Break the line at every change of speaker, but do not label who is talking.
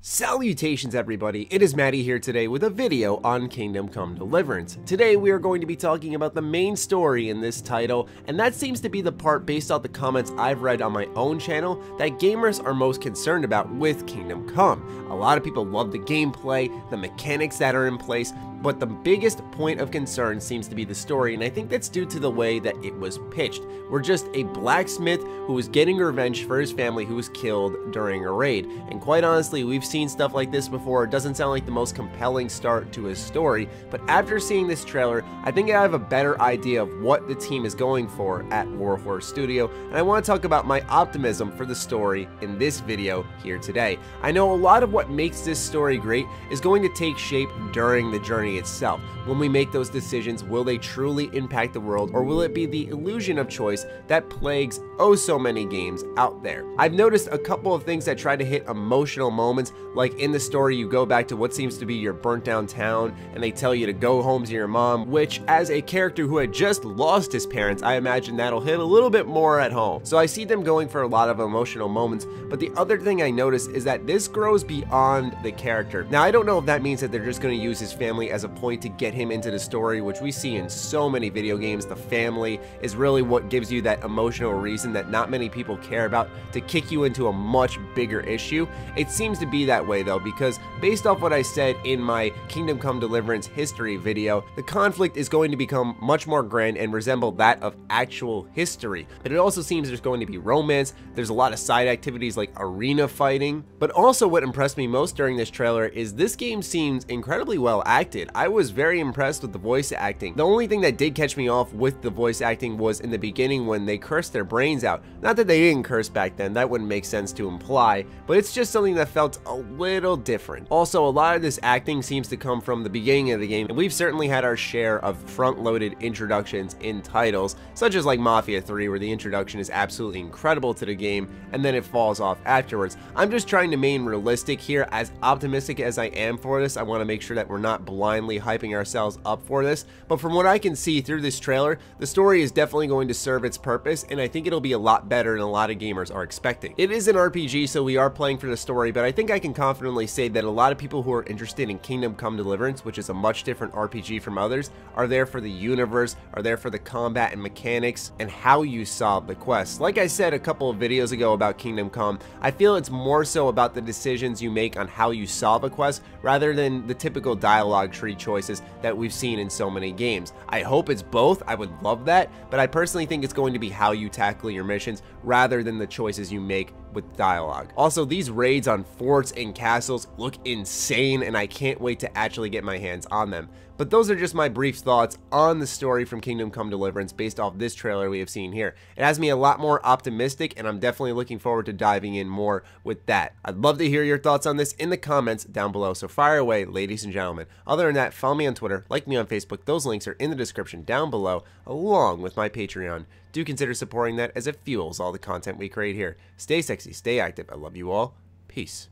Salutations everybody, it is Matty here today with a video on Kingdom Come Deliverance. Today we are going to be talking about the main story in this title, and that seems to be the part based off the comments I've read on my own channel that gamers are most concerned about with Kingdom Come. A lot of people love the gameplay, the mechanics that are in place, but the biggest point of concern seems to be the story, and I think that's due to the way that it was pitched. We're just a blacksmith who is getting revenge for his family who was killed during a raid, and quite honestly, we've seen stuff like this before. It doesn't sound like the most compelling start to his story, but after seeing this trailer, I think I have a better idea of what the team is going for at Warhorse Studio, and I want to talk about my optimism for the story in this video here today. I know a lot of what makes this story great is going to take shape during the journey itself. When we make those decisions, will they truly impact the world, or will it be the illusion of choice that plagues oh so many games out there? I've noticed a couple of things that try to hit emotional moments, like in the story you go back to what seems to be your burnt down town and they tell you to go home to your mom, which as a character who had just lost his parents, I imagine that'll hit a little bit more at home. So I see them going for a lot of emotional moments, but the other thing I noticed is that this grows beyond the character. Now I don't know if that means that they're just going to use his family as a point to get him into the story, which we see in so many video games. The family is really what gives you that emotional reason that not many people care about to kick you into a much bigger issue. It seems to be that way though, because based off what I said in my Kingdom Come Deliverance history video, the conflict is going to become much more grand and resemble that of actual history. But it also seems there's going to be romance, there's a lot of side activities like arena fighting. But also what impressed me most during this trailer is this game seems incredibly well acted. I was very impressed with the voice acting. The only thing that did catch me off with the voice acting was in the beginning when they cursed their brains out. Not that they didn't curse back then, that wouldn't make sense to imply, but it's just something that felt a little different. Also, a lot of this acting seems to come from the beginning of the game, and we've certainly had our share of front-loaded introductions in titles, such as like Mafia 3, where the introduction is absolutely incredible to the game, and then it falls off afterwards. I'm just trying to remain realistic here. As optimistic as I am for this, I want to make sure that we're not blindly hyping ourselves up for this, but from what I can see through this trailer, the story is definitely going to serve its purpose, and I think it'll be a lot better than a lot of gamers are expecting. It is an RPG, so we are playing for the story, but I think I can confidently say that a lot of people who are interested in Kingdom Come Deliverance, which is a much different RPG from others, are there for the universe, are there for the combat and mechanics, and how you solve the quests. Like I said a couple of videos ago about Kingdom Come, I feel it's more so about the decisions you make on how you solve a quest, rather than the typical dialogue tree choices that we've seen in so many games. I hope it's both, I would love that, but I personally think it's going to be how you tackle your missions, rather than the choices you make with dialogue. Also, these raids on forts and castles look insane, and I can't wait to actually get my hands on them. But those are just my brief thoughts on the story from Kingdom Come Deliverance based off this trailer we have seen here. It has me a lot more optimistic, and I'm definitely looking forward to diving in more with that. I'd love to hear your thoughts on this in the comments down below, so fire away, ladies and gentlemen. Other than that, follow me on Twitter, like me on Facebook, those links are in the description down below, along with my Patreon. Do consider supporting that as it fuels all the content we create here. Stay sexy, stay active, I love you all, peace.